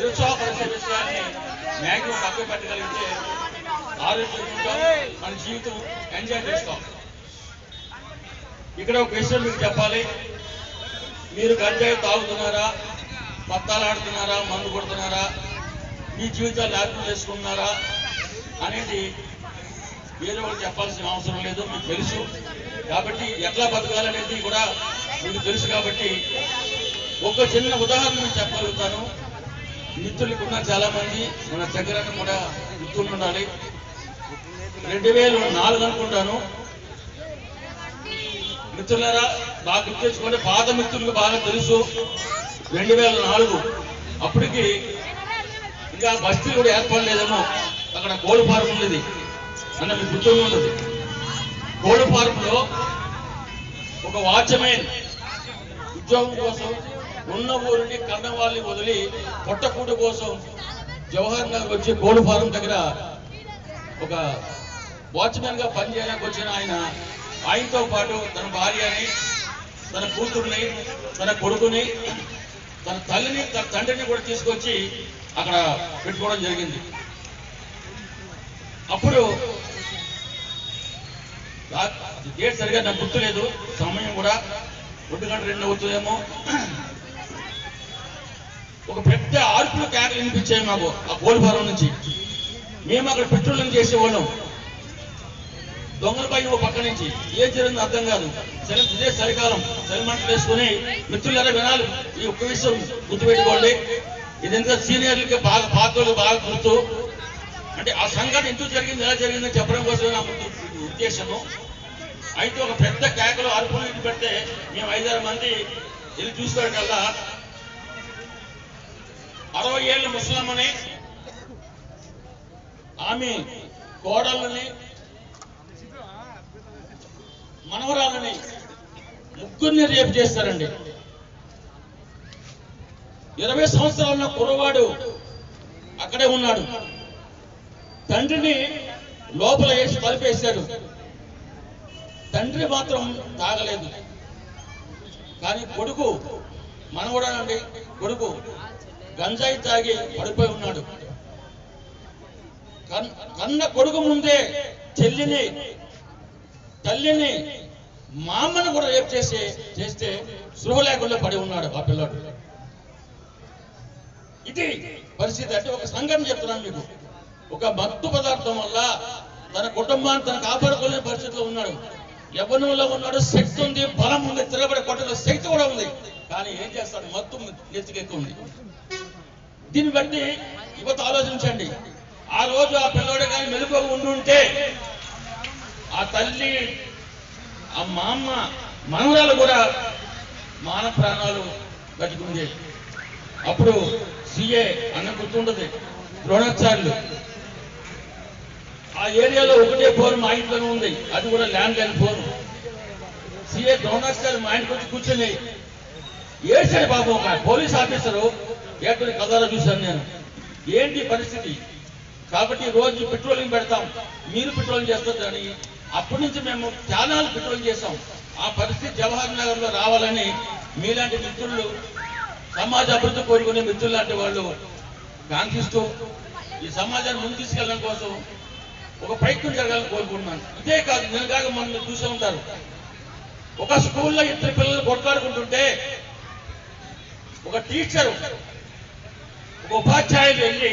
నిరుత్సాహపరిచే విషయాన్ని మ్యాక్సిమం పక్కన పెట్టగలిగితే ఆరోగ్యంగా మన జీవితం ఎంజాయ్ చేస్తాం. ఇక్కడ ఒక విషయం మీకు చెప్పాలి. మీరు గంజాయి తాగుతున్నారా, పత్తాలు ఆడుతున్నారా, మందు కొడుతున్నారా, మీ జీవితాలు నాశనం చేసుకుంటున్నారా అనేది వేరే వాళ్ళు చెప్పాల్సిన అవసరం లేదు, మీకు తెలుసు. కాబట్టి ఎట్లా బతకాలనేది కూడా మీకు తెలుసు. కాబట్టి ఒక చిన్న ఉదాహరణ మీకు చెప్పగలుగుతాను. మిత్రులకు ఉన్న చాలా మంది మన దగ్గర కూడా మిత్రులు ఉండాలి. 2004 అనుకుంటాను. మిత్రులారా బాగా గుర్తించుకోండి, పాత మిత్రులకు బాగా తెలుసు. 2004 అప్పటికి ఇంకా బస్తీ కూడా ఏర్పడలేదేమో. అక్కడ కోడి ఫారం ఉండేది అన్న మీకు గుర్తు ఉంటుంది. కోడి ఫారంలో ఒక వాచ్మెన్ ఉద్యోగం కోసం ఉన్న ఊరిని కన్నవాళ్ళని వదిలి పొట్టకూడు కోసం జవహర్ నగర్ వచ్చి కోడి ఫారం దగ్గర ఒక వాచ్మెన్ గా పనిచేయడానికి వచ్చిన ఆయనతో పాటు తన భార్యని, తన కూతుర్ని, తన కొడుకుని, తన తల్లిని, తన తండ్రిని కూడా తీసుకొచ్చి అక్కడ పెట్టుకోవడం జరిగింది. అప్పుడు డేట్ సరిగా నాకు గుర్తులేదు, సమయం కూడా 1:02 అవుతుందేమో. ఒక పెద్ద ఆర్పులు కేకలు వినిపించాయి మాకు ఆ కోడి ఫారం నుంచి. మేము అక్కడ పెట్రోలింగ్ చేసేవాళ్ళం. దొంగల పై ఓ పక్క నుంచి ఏం జరిగిందో అర్థం కాదు. ఇదే చలికాలం, చలిమంటలు వేసుకుని మిత్రులారా వినాలి, ఈ ఒక్క విషయం గుర్తుపెట్టుకోండి. ఇదంతా సీనియర్లకి బాగా, పాత్రలు బాగా గుర్తు. అంటే ఆ సంఘటన ఎందుకు జరిగింది, ఎలా జరిగిందని చెప్పడం కోసం నా ఉద్దేశము. అయితే ఒక పెద్ద కేకలు అరుపులు పెడితే మేము 5-6 మంది వెళ్ళి చూసుకోవడానికల్లా 60 ఏళ్ళ ముసలమ్మని, ఆమె కోడళ్ళని, మనవరాలని ముగ్గురిని రేపు చేస్తారండి. 20 సంవత్సరాల కుర్రవాడు అక్కడే ఉన్నాడు. తండ్రిని లోపల వేసి కలిపేశాడు. తండ్రి మాత్రం తాగలేదు. కానీ కొడుకు, మనవడానండి కొడుకు, గంజాయి తాగి పడిపోయి ఉన్నాడు. కన్న కొడుకు ముందే చెల్లిని, తల్లిని, మామను కూడా రేపు చేస్తే స్పృహ లేకుండా పడి ఉన్నాడు ఆ పిల్లాడు. ఇది పరిస్థితి. అంటే ఒక సంఘటన చెప్తున్నాను మీకు. ఒక మత్తు పదార్థం వల్ల తన కుటుంబాన్ని తను కాపాడుకోలేని పరిస్థితిలో ఉన్నాడు. యవ్వనంలో ఉన్నాడు, శక్తి ఉంది, బలం ఉంది, తిరగబడి కొట్టలో శక్తి కూడా ఉంది. కానీ ఏం చేస్తాడు, మత్తు నెత్తికెక్కింది. దీన్ని బట్టి యువత ఆలోచించండి. ఆ రోజు ఆ పిల్లోడు కానీ మెలుగుగా ఉండుంటే ఆ తల్లి, ఆ మామ, మనవరాలు కూడా మాన ప్రాణాలు బతికుంది. అప్పుడు సిఏ అన్న గుర్తుండదు, ద్రోణాచార్యులు. ఆ ఏరియాలో ఒకటే ఫోన్ మా ఇంట్లోనే ఉంది, అది కూడా ల్యాండ్ లైన్ ఫోన్. సిఏ ద్రోణాచార్యులు మా ఇంటికి వచ్చి కూర్చొని ఏడ్చాడు బాబు. ఒక పోలీస్ ఆఫీసరు ఏడుని కథలో చూశాను నేను. ఏంటి పరిస్థితి? కాబట్టి రోజు పెట్రోలింగ్ పెడతాం, మీరు పెట్రోలింగ్ చేస్తుందని అప్పటి నుంచి మేము చాలా పెట్రోలింగ్ చేస్తాం. ఆ పరిస్థితి జవహర్ నగర్ లో రావాలని మీలాంటి మిత్రులు, సమాజ అభివృద్ధి కోరుకునే మిత్రులు లాంటి వాళ్ళు కాంక్షిస్తూ ఈ సమాజాన్ని ముందు తీసుకెళ్ళడం కోసం ఒక ప్రయత్నం జరగాలని కోరుకుంటున్నాను. ఇదే కాదు, నేను కాక మనం చూసే ఉంటారు. ఒక స్కూల్లో 2 పిల్లలు కొట్లాడుకుంటుంటే ఒక టీచరు, ఒక ఉపాధ్యాయులు వెళ్ళి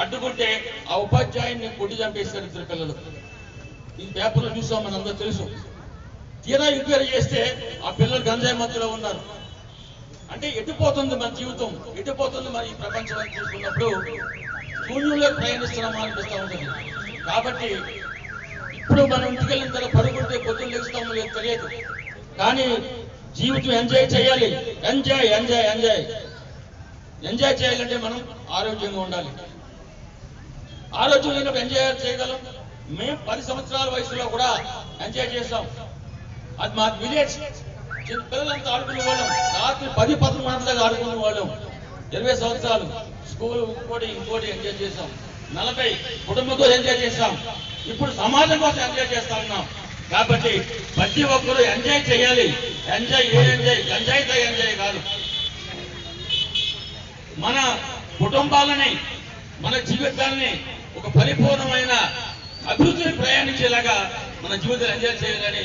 అడ్డుకుంటే ఆ ఉపాధ్యాయుని కొట్టి చంపేస్తారు 2 పిల్లలు. ఈ పేపర్లో చూసాం, మనందరూ తెలుసు. తీరా ఎంక్వైరీ చేస్తే ఆ పిల్లలు గంజాయి మత్తులో ఉన్నారు. అంటే ఎటుపోతుంది మన జీవితం, ఎటుపోతుంది మరి ఈ ప్రపంచం చూసుకున్నప్పుడు శూన్యంలో ప్రయాణిస్తున్నామా అనిపిస్తూ ఉంటుంది. కాబట్టి ఇప్పుడు మనం ఇంటికి వెళ్ళిన తర్వాత పడుకుంటే పొద్దున్న లెగుస్తామో లేదు తెలియదు. కానీ జీవితం ఎంజాయ్ చేయాలి. ఎంజాయ్ ఎంజాయ్ ఎంజాయ్ ఎంజాయ్ చేయాలంటే మనం ఆరోగ్యంగా ఉండాలి. ఆరోగ్యం లేనప్పుడు ఎంజాయ్ చేయగలం. మేము 10 సంవత్సరాల వయసులో కూడా ఎంజాయ్ చేస్తాం. అది మా విలేజ్. చిన్న పిల్లలంతా ఆడుకునే వాళ్ళం. రాత్రి 10-11 గంటలకు ఆడుకునే వాళ్ళం. 20 సంవత్సరాలు స్కూల్ ఇంకోటి ఎంజాయ్ చేస్తాం. 40 కుటుంబంతో ఎంజాయ్ చేస్తాం. ఇప్పుడు సమాజం కోసం ఎంజాయ్ చేస్తా ఉన్నాం. కాబట్టి ప్రతి ఒక్కరూ ఎంజాయ్ చేయాలి. ఎంజాయ్ గంజాయితో ఎంజాయ్ కాదు. మన కుటుంబాలని మన జీవితాన్ని ఒక పరిపూర్ణమైన అభివృద్ధిని ప్రయాణించేలాగా మన జీవితాన్ని ఎంజాయ్ చేయాలని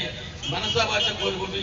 మనసా భాష కోరుకుంటూ